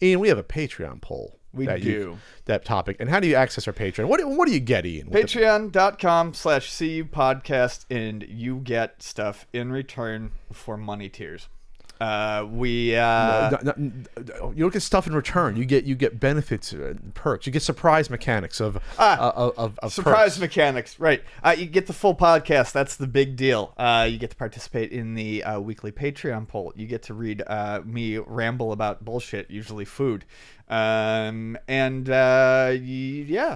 Ian, we have a Patreon poll. We do. That topic. And how do you access our Patreon? What do you get, Ian? Patreon.com/CU podcast, and you get stuff in return for money tiers. You don't get stuff in return. You get benefits, perks. You get surprise mechanics of surprise perks. mechanics, right? You get the full podcast. That's the big deal. You get to participate in the weekly Patreon poll. You get to read me ramble about bullshit, usually food. Yeah,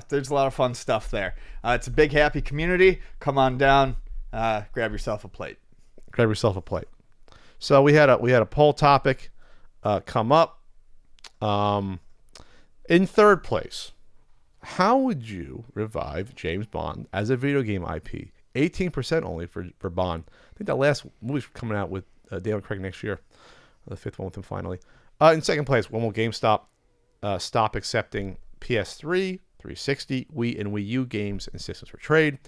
there's a lot of fun stuff there. It's a big happy community. Come on down, grab yourself a plate. So we had a poll topic come up. In third place, how would you revive James Bond as a video game IP? 18% only for Bond. I think that last movie's coming out with Daniel Craig next year. The fifth one with him finally. In second place, when will GameStop stop accepting PS3, 360, Wii, and Wii U games and systems for trade?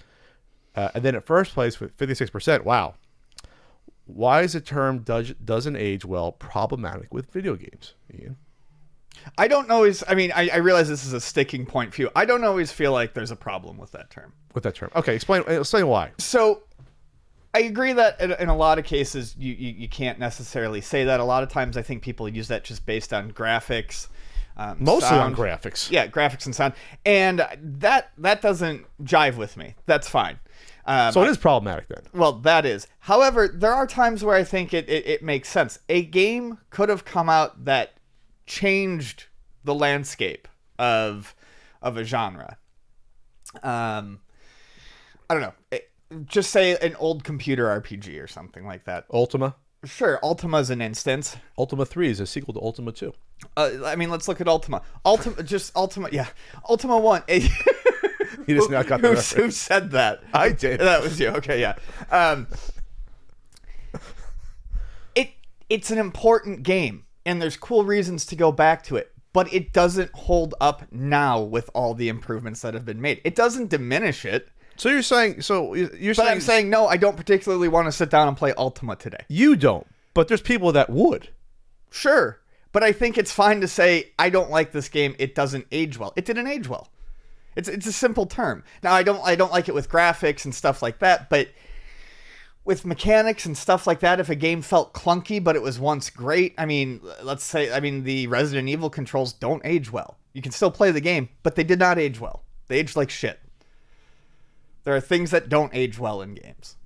And then at first place with 56%, wow. Why is the term doesn't age well problematic with video games, Ian? I don't always, I realize this is a sticking point for you. I don't always feel like there's a problem with that term. Okay, explain why. So, I agree that in a lot of cases, you can't necessarily say that. A lot of times, I think people use that just based on graphics. Mostly sound. on graphics. Yeah, graphics and sound. And that doesn't jive with me. That's fine. So it is problematic then. Well, that is. However, there are times where I think it makes sense. A game could have come out that changed the landscape of a genre. I don't know. Just say an old computer RPG or something like that. Ultima? Sure, Ultima's an instance. Ultima 3 is a sequel to Ultima 2. Let's look at Ultima. Ultima, yeah. Ultima 1. He just now got the reference. Who said that? I did. That was you. Okay, yeah. It's an important game, and there's cool reasons to go back to it, but it doesn't hold up now with all the improvements that have been made. It doesn't diminish it. So you're saying... But I'm saying, no, I don't particularly want to sit down and play Ultima today. You don't, but there's people that would. Sure, but I think it's fine to say, I don't like this game, it doesn't age well. It didn't age well. It's a simple term. Now, I don't like it with graphics and stuff like that, but with mechanics and stuff like that, if a game felt clunky but it was once great, the Resident Evil controls don't age well. You can still play the game, but they did not age well. They aged like shit. There are things that don't age well in games.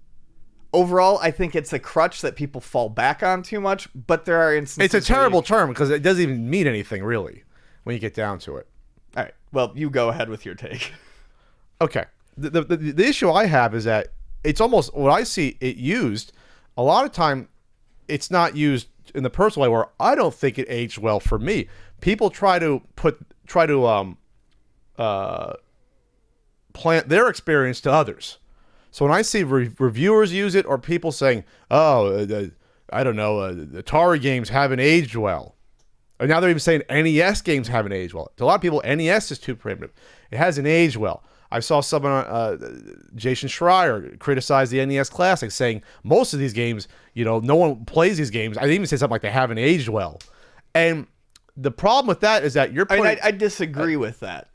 Overall, I think it's a crutch that people fall back on too much, but there are instances... It's a terrible term because it doesn't even mean anything, really, when you get down to it. All right. Well, you go ahead with your take. Okay. The issue I have is that it's almost what I see it used. A lot of time, it's not used in the personal way where I don't think it aged well for me. People try to plant their experience to others. So when I see reviewers use it or people saying, the Atari games haven't aged well. And now they're even saying NES games haven't aged well. To a lot of people, NES is too primitive. It hasn't aged well. I saw someone, Jason Schreier, criticize the NES Classic, saying most of these games, no one plays these games. I even say something like they haven't aged well. And the problem with that is that you're putting... I disagree with that.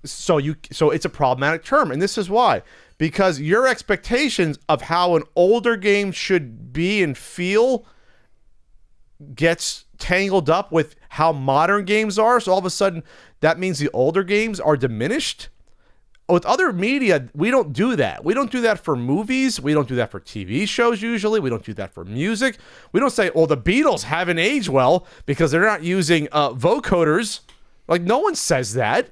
So it's a problematic term, and this is why. Because your expectations of how an older game should be and feel gets tangled up with how modern games are. So all of a sudden, that means the older games are diminished. With other media, we don't do that. We don't do that for movies. We don't do that for TV shows usually. We don't do that for music. We don't say, the Beatles haven't aged well because they're not using vocoders. Like, no one says that.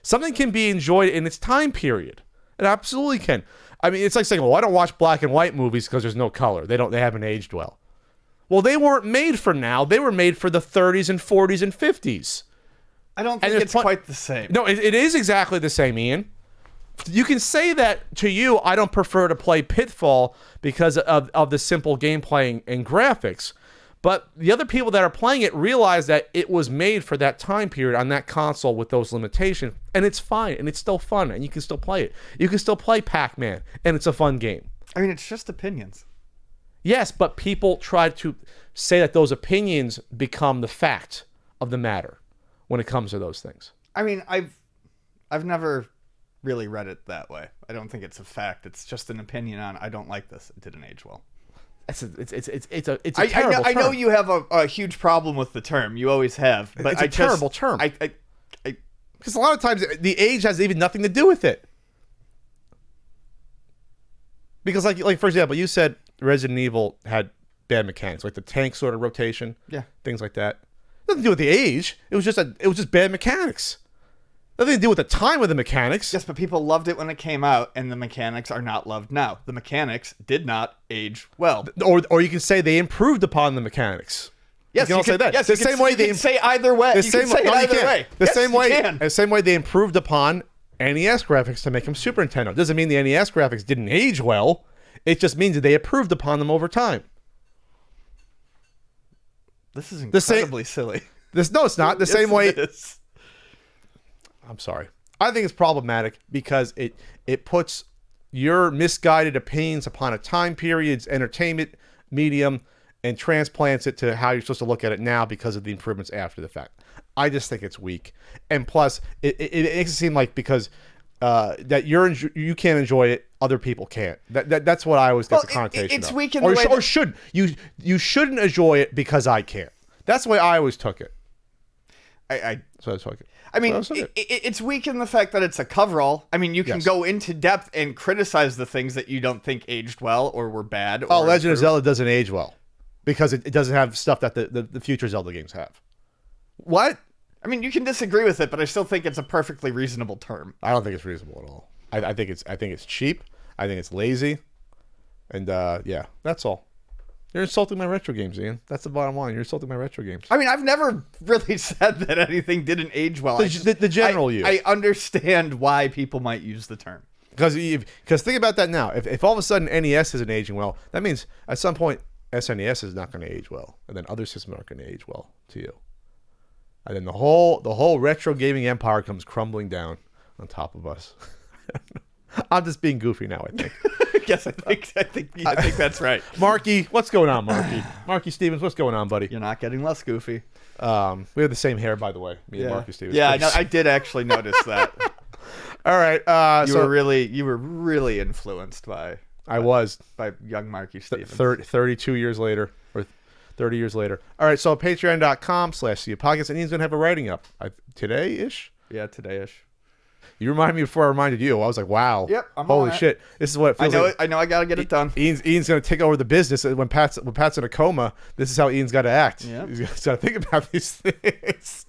Something can be enjoyed in its time period. It absolutely can. I mean, it's like saying, I don't watch black and white movies because there's no color. They haven't aged well. Well, they weren't made for now. They were made for the 30s and 40s and 50s. I don't think it's quite the same. No, it is exactly the same, Ian. You can say that to you, I don't prefer to play Pitfall because of the simple gameplay and graphics. But the other people that are playing it realize that it was made for that time period on that console with those limitations. And it's fine, and it's still fun, and you can still play it. You can still play Pac-Man, and it's a fun game. I mean, it's just opinions. Yes, but people try to say that those opinions become the fact of the matter when it comes to those things. I mean, I've never really read it that way. I don't think it's a fact. It's just an opinion on I don't like this. It didn't age well. It's a terrible I know term. you have a huge problem with the term. You always have. But It's a terrible term. Because a lot of times the age has even nothing to do with it. Because like for example, you said Resident Evil had bad mechanics, like the tank sort of rotation, Yeah. things like that. Nothing to do with the age. It was just bad mechanics. Nothing to do with the time of the mechanics. Yes, but people loved it when it came out, and the mechanics are not loved now. The mechanics did not age well. Or you can say they improved upon the mechanics. Yes, you can say that. Yes, The same way you they can say either way. You can say it either way. The Yes, same you way. can. The same way they improved upon NES graphics to make them Super Nintendo. Doesn't mean the NES graphics didn't age well. It just means that they improved upon them over time. This is The same- incredibly silly. No, it's not. The Yes, same way. it is. I'm sorry. I think it's problematic because it puts your misguided opinions upon a time period's entertainment medium and transplants it to how you're supposed to look at it now because of the improvements after the fact. I just think it's weak. And plus, it makes it seem like because that you can't enjoy it, other people can't. That's what I always get the connotation it's of. weak in the way or should you shouldn't enjoy it because I can't. That's the way I always took it. So I took it. I mean, So I took it. it's weak in the fact that it's a coverall. I mean, you can Yes. go into depth and criticize the things that you don't think aged well or were bad. Oh, or Legend of improved. Zelda doesn't age well because it doesn't have stuff that the future Zelda games have. What? I mean, you can disagree with it, but I still think it's a perfectly reasonable term. I don't think it's reasonable at all. I think it's cheap. I think it's lazy, and yeah, that's all. You're insulting my retro games, Ian. That's the bottom line. You're insulting my retro games. I mean, I've never really said that anything didn't age well. The general you. I understand why people might use the term. Because think about that now. If all of a sudden NES isn't aging well, that means at some point SNES is not going to age well, and then other systems aren't going to age well to you, and then the whole retro gaming empire comes crumbling down on top of us. I'm just being goofy now, I think. Yes, I think that's right. Marky, what's going on, Marky? Marky Stevens, what's going on, buddy? You're not getting less goofy. We have the same hair, by the way. Me and Marky Stevens. Yeah, I did actually notice that. All right. You were really influenced by I was young Marky Stevens. 32 years later, or 30 years later. All right. So patreon.com/podcast, and Ian's gonna have a writing up today-ish. Yeah, today-ish. You reminded me before I reminded you. I was like, wow. Yep, I'm holy on it. shit. This is what it feels like. I know. I gotta get it done. Ian's going to take over the business. When Pat's in a coma, this is how Ian's got to act. Yep. He's got to think about these things.